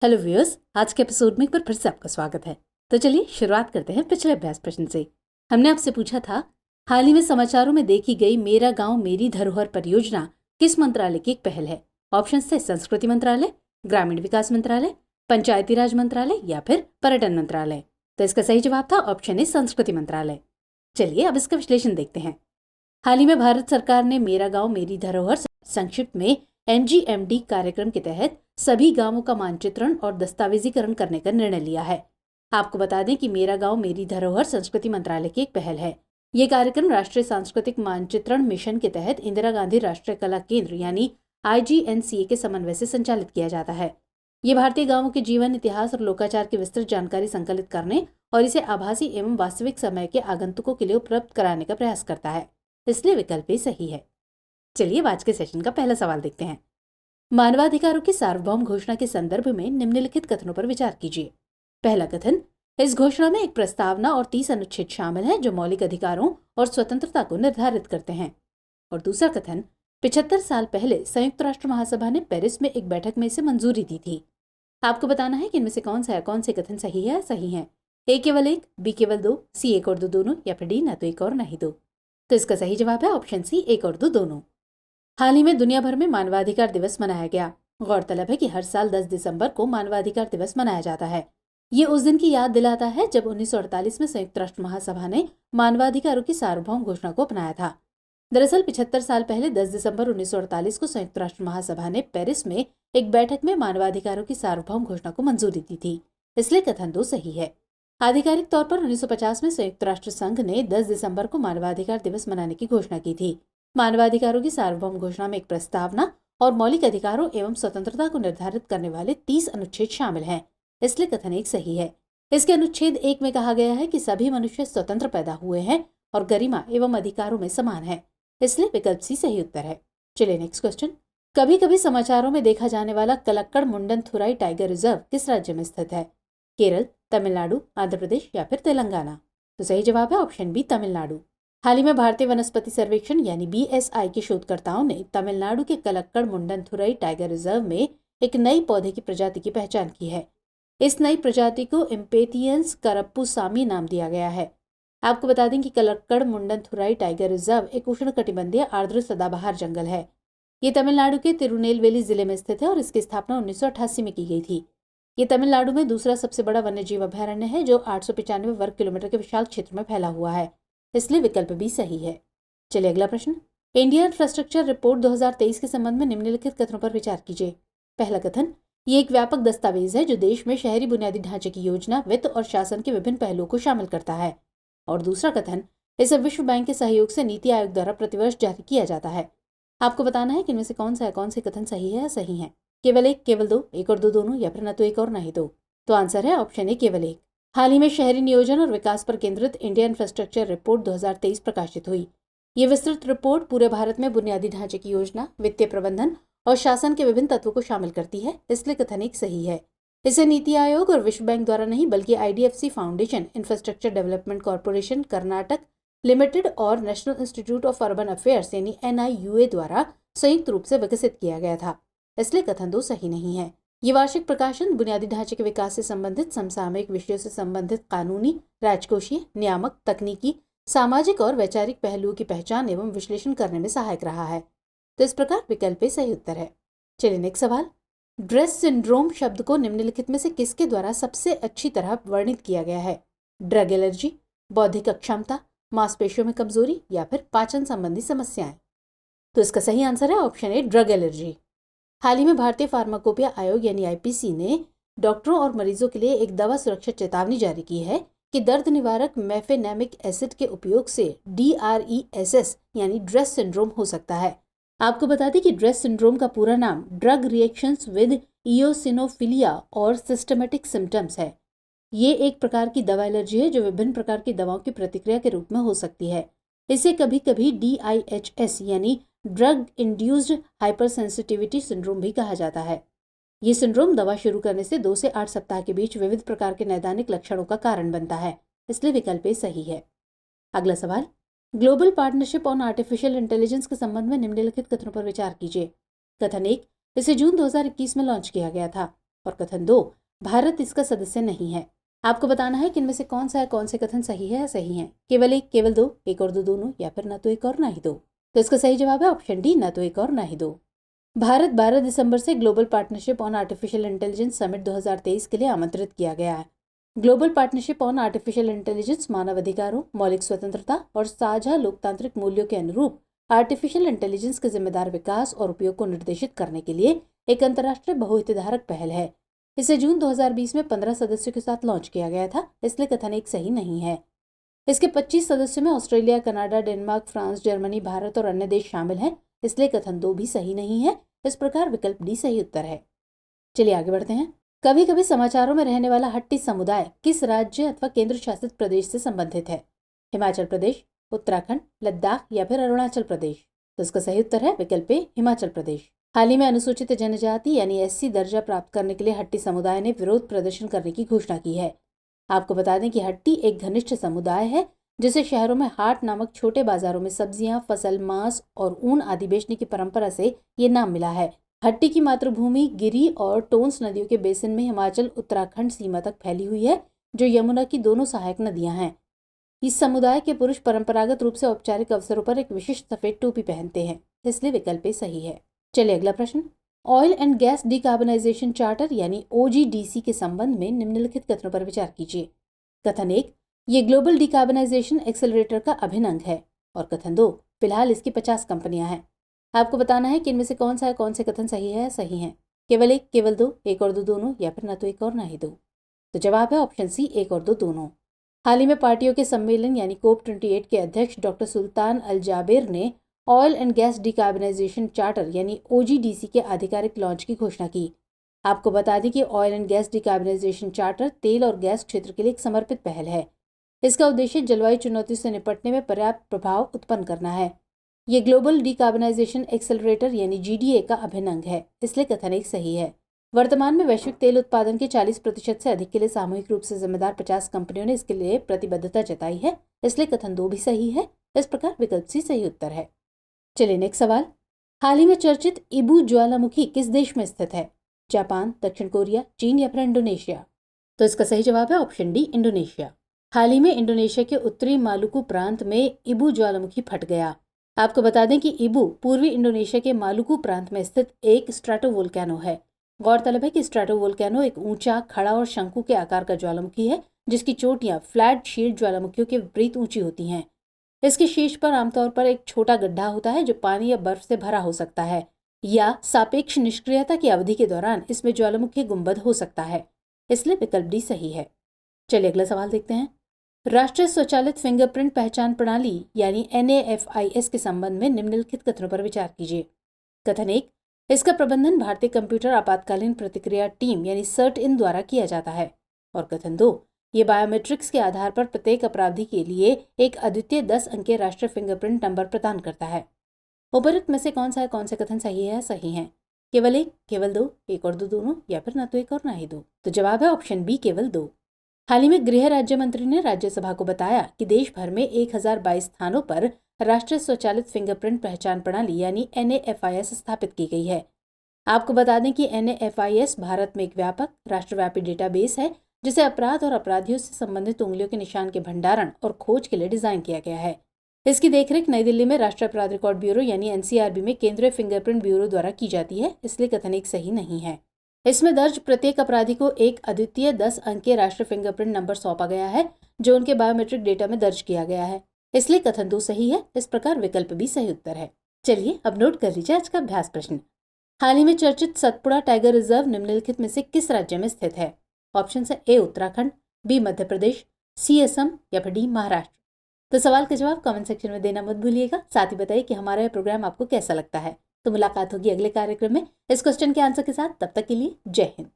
Hello viewers, आज के episode में एक बार फिर से आपका स्वागत है। तो चलिए शुरुआत करते हैं पिछले अभ्यास प्रश्न से। हमने आपसे पूछा था, हाल ही में समाचारों में देखी गई मेरा गांव मेरी धरोहर परियोजना किस मंत्रालय की एक पहल है? ऑप्शन थे संस्कृति मंत्रालय, ग्रामीण विकास मंत्रालय, पंचायती राज मंत्रालय या फिर पर्यटन मंत्रालय। तो इसका सही जवाब था ऑप्शन ए, संस्कृति मंत्रालय। चलिए अब इसका विश्लेषण देखते हैं। हाल ही में भारत सरकार ने मेरा गांव मेरी धरोहर संक्षिप्त में MGMD कार्यक्रम के तहत सभी गांवों का मानचित्रण और दस्तावेजीकरण करने का निर्णय लिया है। आपको बता दें कि मेरा गांव मेरी धरोहर संस्कृति मंत्रालय की एक पहल है। ये कार्यक्रम राष्ट्रीय सांस्कृतिक मानचित्रण मिशन के तहत इंदिरा गांधी राष्ट्रीय कला केंद्र यानी IGNCA के समन्वय से संचालित किया जाता है। ये भारतीय गांवों के जीवन, इतिहास और लोकाचार की विस्तृत जानकारी संकलित करने और इसे आभासी एवं वास्तविक समय के आगंतुकों के लिए उपलब्ध कराने का प्रयास करता है, इसलिए विकल्प ही सही है। चलिए आज के सेशन का पहला सवाल देखते हैं। मानवाधिकारों की सार्वभौम घोषणा के संदर्भ में निम्नलिखित कथनों पर विचार कीजिए। पहला कथन, इस घोषणा में एक प्रस्तावना और 30 अनुच्छेद शामिल हैं जो मौलिक अधिकारों और स्वतंत्रता को निर्धारित करते हैं। और दूसरा कथन, 75 साल पहले संयुक्त राष्ट्र महासभा ने पेरिस में एक बैठक में इसे मंजूरी दी थी। आपको बताना है कि इनमें से कौन से कथन सही है या सही है। ए केवल एक, बी केवल दो, सी एक और दो दोनों, या फिर डी ना तो एक और ना ही दो। तो इसका सही जवाब है ऑप्शन सी, एक और दो दोनों। हाल ही में दुनिया भर में मानवाधिकार दिवस मनाया गया। गौरतलब है कि हर साल 10 दिसंबर को मानवाधिकार दिवस मनाया जाता है। ये उस दिन की याद दिलाता है जब 1948 में संयुक्त राष्ट्र महासभा ने मानवाधिकारों की सार्वभौम घोषणा को अपनाया था। दरअसल 75 साल पहले 10 दिसंबर 1948 को संयुक्त राष्ट्र महासभा ने पेरिस में एक बैठक में मानवाधिकारों की सार्वभौम घोषणा को मंजूरी दी थी, इसलिए कथन 2 सही है। आधिकारिक तौर पर 1950 में संयुक्त राष्ट्र संघ ने 10 दिसंबर को मानवाधिकार दिवस मनाने की घोषणा की थी। मानवाधिकारों की सार्वभौम घोषणा में एक प्रस्तावना और मौलिक अधिकारों एवं स्वतंत्रता को निर्धारित करने वाले 30 अनुच्छेद शामिल हैं, इसलिए कथन 1 सही है। इसके अनुच्छेद 1 में कहा गया है कि सभी मनुष्य स्वतंत्र पैदा हुए हैं और गरिमा एवं अधिकारों में समान है, इसलिए विकल्प सी सही उत्तर है। चलिए नेक्स्ट क्वेश्चन। कभी कभी समाचारों में देखा जाने वाला कलक्कड़ मुंडनथुराई टाइगर रिजर्व किस राज्य में स्थित है? केरल, तमिलनाडु, आंध्र प्रदेश या फिर तेलंगाना। तो सही जवाब है ऑप्शन बी, तमिलनाडु। हाल ही में भारतीय वनस्पति सर्वेक्षण यानी BSI के शोधकर्ताओं ने तमिलनाडु के कलक्कड़ मुंडनथुराई टाइगर रिजर्व में एक नई पौधे की प्रजाति की पहचान की है। इस नई प्रजाति को इम्पेथियंस करप्पुसामी नाम दिया गया है। आपको बता दें कि कलक्कड़ मुंडनथुराई टाइगर रिजर्व एक उष्णकटिबंधीय आर्द्र सदाबहार जंगल है। ये तमिलनाडु के तिरुनेलवेली जिले में स्थित है और इसकी स्थापना 1988 में की गई थी। ये तमिलनाडु में दूसरा सबसे बड़ा वन्यजीव अभयारण्य है जो 895 वर्ग किलोमीटर के विशाल क्षेत्र में फैला हुआ है, इसलिए विकल्प भी सही है। चलिए अगला प्रश्न। इंडिया इंफ्रास्ट्रक्चर रिपोर्ट 2023 के संबंध में निम्नलिखित कथनों पर विचार कीजिए। पहला कथन, ये एक व्यापक दस्तावेज है जो देश में शहरी बुनियादी ढांचे की योजना, वित्त और शासन के विभिन्न पहलुओं को शामिल करता है। और दूसरा कथन, इसे विश्व बैंक के सहयोग से नीति आयोग द्वारा प्रतिवर्ष जारी किया जाता है। आपको बताना है कि इनमें से कौन से कथन सही है या सही है। केवल एक, केवल दो, एक और दो दोनों, या फिर न तो एक और न ही दो। तो आंसर है ऑप्शन ए, केवल एक। हाल ही में शहरी नियोजन और विकास पर केंद्रित इंडिया इंफ्रास्ट्रक्चर रिपोर्ट 2023 प्रकाशित हुई। ये विस्तृत रिपोर्ट पूरे भारत में बुनियादी ढांचे की योजना, वित्तीय प्रबंधन और शासन के विभिन्न तत्वों को शामिल करती है, इसलिए कथन 1 सही है। इसे नीति आयोग और विश्व बैंक द्वारा नहीं बल्कि IDFC foundation, infrastructure development corporation Karnataka limited और national institute of urban affairs यानी NIUA द्वारा संयुक्त रूप से विकसित किया गया था, इसलिए कथन 2 सही नहीं है। ये वार्षिक प्रकाशन बुनियादी ढांचे के विकास से संबंधित समसामयिक विषयों से संबंधित कानूनी, राजकोषीय, नियामक, तकनीकी, सामाजिक और वैचारिक पहलुओं की पहचान एवं विश्लेषण करने में सहायक रहा है। तो इस प्रकार विकल्प सही उत्तर है। चलिए नेक्स्ट सवाल। ड्रेस सिंड्रोम शब्द को निम्नलिखित में से किसके द्वारा सबसे अच्छी तरह वर्णित किया गया है? ड्रग एलर्जी, बौद्धिक अक्षमता, मांसपेशियों में कमजोरी या फिर पाचन संबंधी समस्याएं। तो इसका सही आंसर है ऑप्शन ए, ड्रग एलर्जी। हाल ही में भारतीय फार्माकोपिया आयोग यानी IPC ने डॉक्टरों और मरीजों के लिए एक दवा सुरक्षा चेतावनी जारी की है कि दर्द निवारक मेफेनेमिक एसिड के उपयोग से DRESS यानी ड्रेस सिंड्रोम हो सकता है। आपको बता दें कि ड्रेस सिंड्रोम का पूरा नाम ड्रग रिएक्शंस विद इयोसिनोफिलिया और सिस्टमेटिक सिम्टम्स है। ये एक प्रकार की दवा एलर्जी है जो विभिन्न प्रकार की दवाओं की प्रतिक्रिया के रूप में हो सकती है। इसे कभी कभी DIHS यानी ड्रग इंड्यूस्ड हाइपरसेंसिटिविटी सिंड्रोम भी कहा जाता है। ये सिंड्रोम दवा शुरू करने से 2 से 8 सप्ताह के बीच विविध प्रकार के नैदानिक लक्षणों का कारण बनता है, इसलिए विकल्प ए सही है। अगला सवाल। Global partnership on artificial intelligence के संबंध में निम्नलिखित कथनों पर विचार कीजिए। कथन 1, इसे जून 2021 में लॉन्च किया गया था। और कथन 2, भारत इसका सदस्य नहीं है। आपको बताना है कि इनमें से कौन सा है, कौन से कथन सही है या सही है। केवल एक, केवल दो, एक और दो, दोनों, या फिर ना तो एक और ना ही दो। तो इसका सही जवाब है ऑप्शन डी, ना तो एक और ना ही दो। भारत 12 दिसंबर से global partnership on artificial intelligence summit 2023 के लिए आमंत्रित किया गया है। Global partnership on artificial intelligence मानव अधिकारों, मौलिक स्वतंत्रता और साझा लोकतांत्रिक मूल्यों के अनुरूप आर्टिफिशियल इंटेलिजेंस के जिम्मेदार विकास और उपयोग को निर्देशित करने के लिए एक अंतर्राष्ट्रीय बहुहितधारक पहल है। इसे जून 2020 में 15 सदस्यों के साथ लॉन्च किया गया था, इसलिए कथन एक सही नहीं है। इसके 25 सदस्यों में Australia, Canada, Denmark, France, Germany, Bharat और अन्य देश शामिल हैं, इसलिए कथन 2 भी सही नहीं है। इस प्रकार विकल्प डी सही उत्तर है। चलिए आगे बढ़ते हैं। कभी कभी समाचारों में रहने वाला हट्टी समुदाय किस राज्य अथवा केंद्र शासित प्रदेश से संबंधित है? हिमाचल प्रदेश, उत्तराखंड, लद्दाख या फिर अरुणाचल प्रदेश। तो इसका सही उत्तर है विकल्प ए, हिमाचल प्रदेश। हाल ही में अनुसूचित जनजाति यानी एससी दर्जा प्राप्त करने के लिए हट्टी समुदाय ने विरोध प्रदर्शन करने की घोषणा की है। आपको बता दें कि हट्टी एक घनिष्ठ समुदाय है जिसे शहरों में हाट नामक छोटे बाजारों में सब्जियां, फसल, मांस और ऊन आदि बेचने की परंपरा से ये नाम मिला है। हट्टी की मातृभूमि गिरी और टोंस नदियों के बेसिन में हिमाचल उत्तराखंड सीमा तक फैली हुई है, जो यमुना की दोनों सहायक नदियां हैं। इस समुदाय के पुरुष परंपरागत रूप से औपचारिक अवसरों पर एक विशिष्ट सफेद टोपी पहनते हैं, इसलिए विकल्प सही है। चलिए अगला प्रश्न। Oil and gas decarbonisation charter यानी OGDC के संबंध में निम्नलिखित कथनों पर विचार कीजिए। कथन 1, ये ग्लोबल डिकार्बनाइजेशन एक्सेलरेटर का अभिन्न अंग है। और कथन 2, फिलहाल इसकी 50 कंपनियां हैं। आपको बताना है कि इनमें से कौन सा है, कौन से कथन सही है या सही है। केवल एक, केवल दो, एक और दो, दोनों, या फिर ना तो एक और ना ही दो। तो जवाब है ऑप्शन सी, एक और दो, दोनों। हाल ही में पार्टियों के सम्मेलन यानी COP28 के अध्यक्ष डॉक्टर सुल्तान अल जाबेर ने oil and gas decarbonisation charter यानी OGDC के आधिकारिक लॉन्च की घोषणा की। आपको बता दें कि oil and gas decarbonisation charter तेल और गैस क्षेत्र के लिए एक समर्पित पहल है। इसका उद्देश्य जलवायु चुनौतियों से निपटने में पर्याप्त प्रभाव उत्पन्न करना है। ये ग्लोबल डिकार्बनाइजेशन एक्सेलरेटर यानी GDA का अभिन्न अंग है, इसलिए कथन एक सही है। वर्तमान में वैश्विक तेल उत्पादन के 40% से अधिक के लिए सामूहिक रूप से जिम्मेदार 50 कंपनियों ने इसके लिए प्रतिबद्धता जताई है, इसलिए कथन 2 भी सही है। इस प्रकार विकल्प सी सही उत्तर है। चलिए नेक्स्ट सवाल। हाल ही में चर्चित इबू ज्वालामुखी किस देश में स्थित है? जापान, दक्षिण कोरिया, चीन या फिर इंडोनेशिया। तो इसका सही जवाब है ऑप्शन डी, इंडोनेशिया। हाल ही में इंडोनेशिया के उत्तरी मालुकू प्रांत में इबू ज्वालामुखी फट गया। आपको बता दें कि इबू पूर्वी इंडोनेशिया के मालुकू प्रांत में स्थित एक स्ट्रेटोवोल्केनो है। गौरतलब है कि स्ट्रेटोवोल्केनो एक ऊंचा, खड़ा और शंकु के आकार का ज्वालामुखी है, जिसकी चोटियां फ्लैट शील्ड ज्वालामुखियों के विपरीत ऊंची होती हैं। इसके शीर्ष पर आमतौर पर एक छोटा गड्ढा होता है जो पानी या बर्फ से भरा हो सकता है, या सापेक्ष निष्क्रियता की अवधि के दौरान इसमें ज्वालामुखी गुंबद हो सकता है, इसलिए विकल्प डी सही है। चलिए अगला सवाल देखते हैं। राष्ट्रीय स्वचालित फिंगरप्रिंट पहचान प्रणाली यानी NAFIS के संबंध में निम्नलिखित कथनों पर विचार कीजिए। कथन 1, इसका प्रबंधन भारतीय कंप्यूटर आपातकालीन प्रतिक्रिया टीम यानी CERT-IN द्वारा किया जाता है। और कथन 2, ये बायोमेट्रिक्स के आधार पर प्रत्येक अपराधी के लिए एक अद्वितीय 10 अंकीय राष्ट्रीय फिंगरप्रिंट नंबर प्रदान करता है। उपरोक्त में से कौन सा है, कौन से कथन सही है या सही है? केवल एक, केवल दो, एक और दो, दोनों, या फिर ना तो एक और ना ही दो। तो जवाब है ऑप्शन बी, केवल दो। हाल ही में गृह राज्य मंत्री ने राज्यसभा को बताया कि देश भर में 1022 स्थानों पर राष्ट्रीय स्वचालित फिंगरप्रिंट पहचान प्रणाली यानी NAFIS स्थापित की गई है। आपको बता दें कि NAFIS भारत में एक व्यापक राष्ट्रव्यापी डेटाबेस है जिसे अपराध और अपराधियों से संबंधित उंगलियों के निशान के भंडारण और खोज के लिए डिजाइन किया गया है। इसकी देखरेख नई दिल्ली में राष्ट्रीय अपराध रिकॉर्ड ब्यूरो यानी NCRB में केंद्रीय फिंगरप्रिंट ब्यूरो द्वारा की जाती है, इसलिए कथन एक सही नहीं है। इसमें दर्ज प्रत्येक अपराधी को एक अद्वितीय 10 अंकीय राष्ट्रीय फिंगरप्रिंट नंबर सौंपा गया है जो उनके बायोमेट्रिक डेटा में दर्ज किया गया है, इसलिए कथन 2 सही है। इस प्रकार विकल्प भी सही उत्तर है। चलिए अब नोट कर लीजिए आज का अभ्यास प्रश्न। हाल ही में चर्चित सतपुड़ा टाइगर रिजर्व निम्नलिखित में से किस राज्य में स्थित है? ऑप्शन है ए उत्तराखंड, बी मध्य प्रदेश, सी असम या फिर डी महाराष्ट्र। तो सवाल का जवाब कमेंट सेक्शन में देना मत भूलिएगा। साथ ही बताइए कि हमारा यह प्रोग्राम आपको कैसा लगता है। तो मुलाकात होगी अगले कार्यक्रम में इस क्वेश्चन के आंसर के साथ। तब तक के लिए जय हिंद।